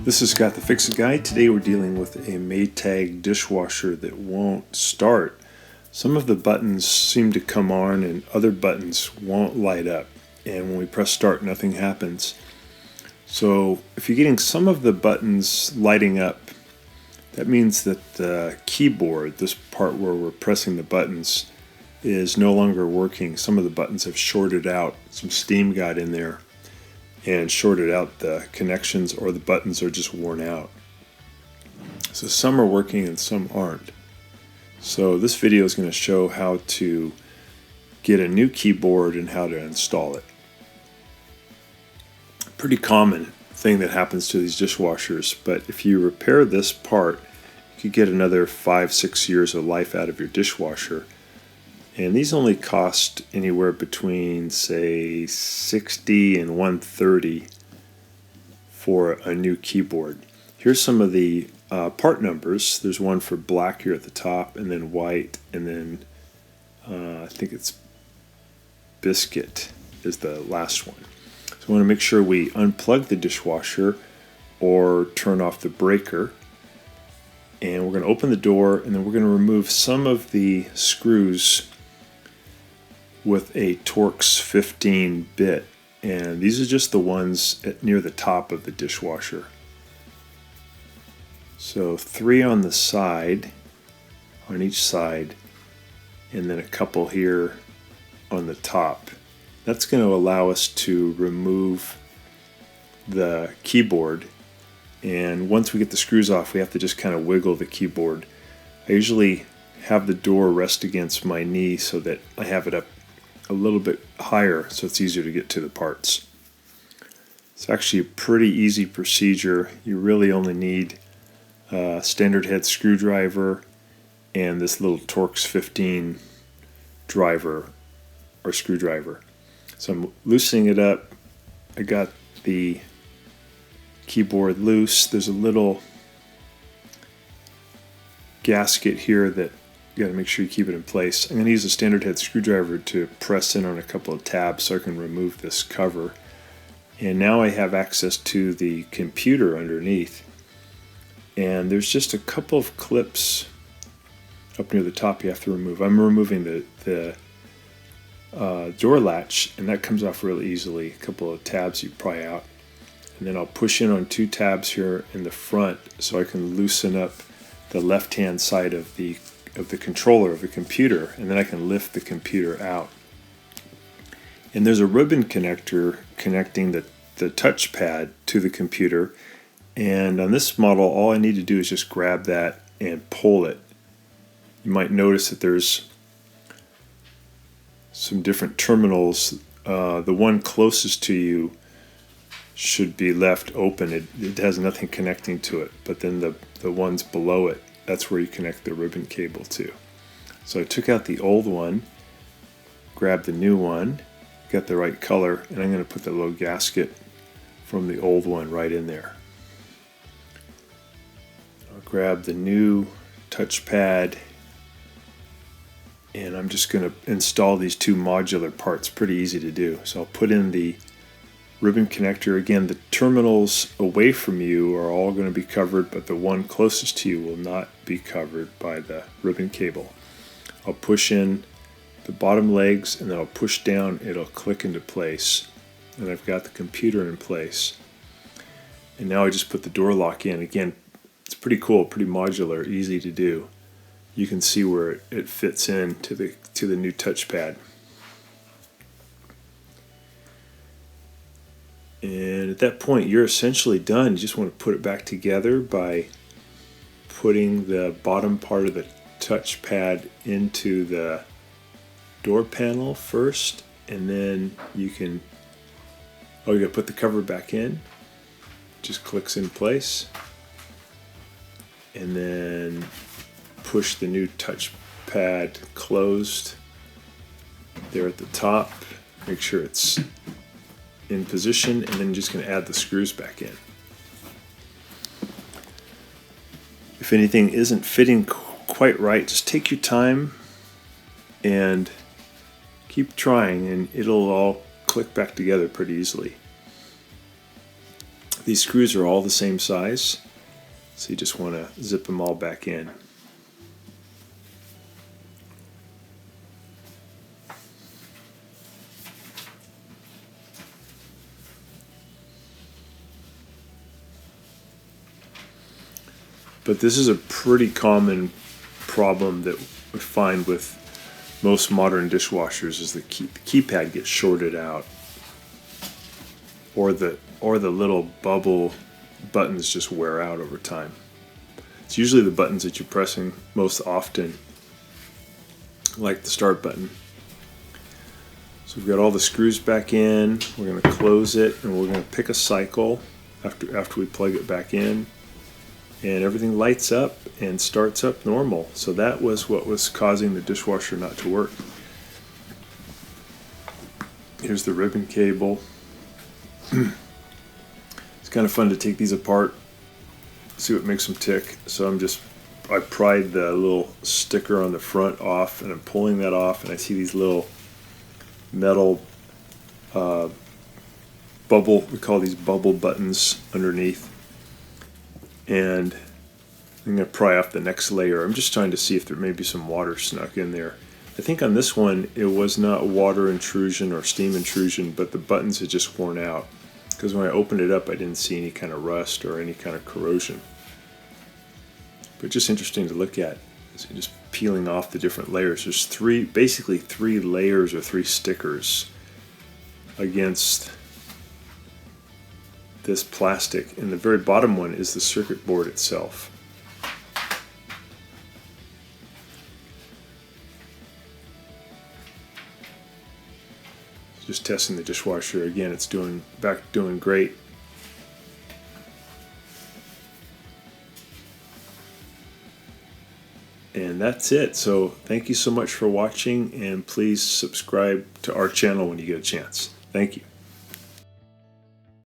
This is Got the Fix It Guy. Today we're dealing with a Maytag dishwasher that won't start. Some of the buttons seem to come on and other buttons won't light up. And when we press start, nothing happens. So if you're getting some of the buttons lighting up, that means that the keyboard, this part where we're pressing the buttons, is no longer working. Some of the buttons have shorted out. Some steam got in there and shorted out the connections, or the buttons are just worn out. So some are working and some aren't. So this video is going to show how to get a new keyboard and how to install it. Pretty common thing that happens to these dishwashers, but if you repair this part, you could get another 5-6 years of life out of your dishwasher. And these only cost anywhere between, say, $60 and $130 for a new keyboard. Here's some of the part numbers. There's one for black here at the top, and then white, and then I think it's biscuit is the last one. So we want to make sure we unplug the dishwasher or turn off the breaker. And we're going to open the door, and then we're going to remove some of the screws with a Torx 15 bit, and these are just the ones near the top of the dishwasher. So 3 on the side, on each side, and then a couple here on the top. That's going to allow us to remove the keyboard, and once we get the screws off, we have to just kind of wiggle the keyboard. I usually have the door rest against my knee so that I have it up a little bit higher so it's easier to get to the parts. It's actually a pretty easy procedure. You really only need a standard head screwdriver and this little Torx 15 driver or screwdriver. So I'm loosening it up. I got the keyboard loose. There's a little gasket here that you got to make sure you keep it in place. I'm going to use a standard head screwdriver to press in on a couple of tabs so I can remove this cover. And now I have access to the computer underneath. And there's just a couple of clips up near the top you have to remove. I'm removing the door latch, and that comes off really easily. A couple of tabs you pry out. And then I'll push in on 2 tabs here in the front so I can loosen up the left-hand side of the controller of the computer, and then I can lift the computer out. And there's a ribbon connector connecting the touchpad to the computer, and on this model all I need to do is just grab that and pull it. You might notice that there's some different terminals. The one closest to you should be left open. It has nothing connecting to it, but then the ones below it, that's where you connect the ribbon cable to. So I took out the old one, grabbed the new one, got the right color, and I'm going to put the little gasket from the old one right in there. I'll grab the new touchpad, and I'm just going to install these 2 modular parts. Pretty easy to do. So I'll put in the ribbon connector. Again, the terminals away from you are all going to be covered, but the one closest to you will not be covered by the ribbon cable. I'll push in the bottom legs, and then I'll push down. It'll click into place, and I've got the computer in place. And now I just put the door lock in. Again, it's pretty cool, pretty modular, easy to do. You can see where it fits in to the new touchpad. And at that point, you're essentially done. You just want to put it back together by putting the bottom part of the touchpad into the door panel first, and then you can, you gotta put the cover back in. Just clicks in place, and then push the new touchpad closed there at the top. Make sure it's in position, and then just going to add the screws back in. If anything isn't fitting quite right, just take your time and keep trying, and it'll all click back together pretty easily. These screws are all the same size, so you just want to zip them all back in. But this is a pretty common problem that we find with most modern dishwashers is the keypad gets shorted out, or the little bubble buttons just wear out over time. It's usually the buttons that you're pressing most often, like the start button. So we've got all the screws back in. We're going to close it, and we're going to pick a cycle after we plug it back in. And everything lights up and starts up normal. So that was what was causing the dishwasher not to work. Here's the ribbon cable. It's kind of fun to take these apart, see what makes them tick. So I pried the little sticker on the front off, and I'm pulling that off, and I see these little metal bubble, we call these bubble buttons underneath. And I'm going to pry off the next layer. I'm just trying to see if there may be some water snuck in there. I think on this one it was not water intrusion or steam intrusion, but the buttons had just worn out. Because when I opened it up I didn't see any kind of rust or any kind of corrosion. But just interesting to look at. So just peeling off the different layers. There's basically three layers or three stickers against this plastic, and the very bottom one is the circuit board itself. Just testing the dishwasher again. It's doing great. And that's it. So thank you so much for watching, and please subscribe to our channel when you get a chance. Thank you.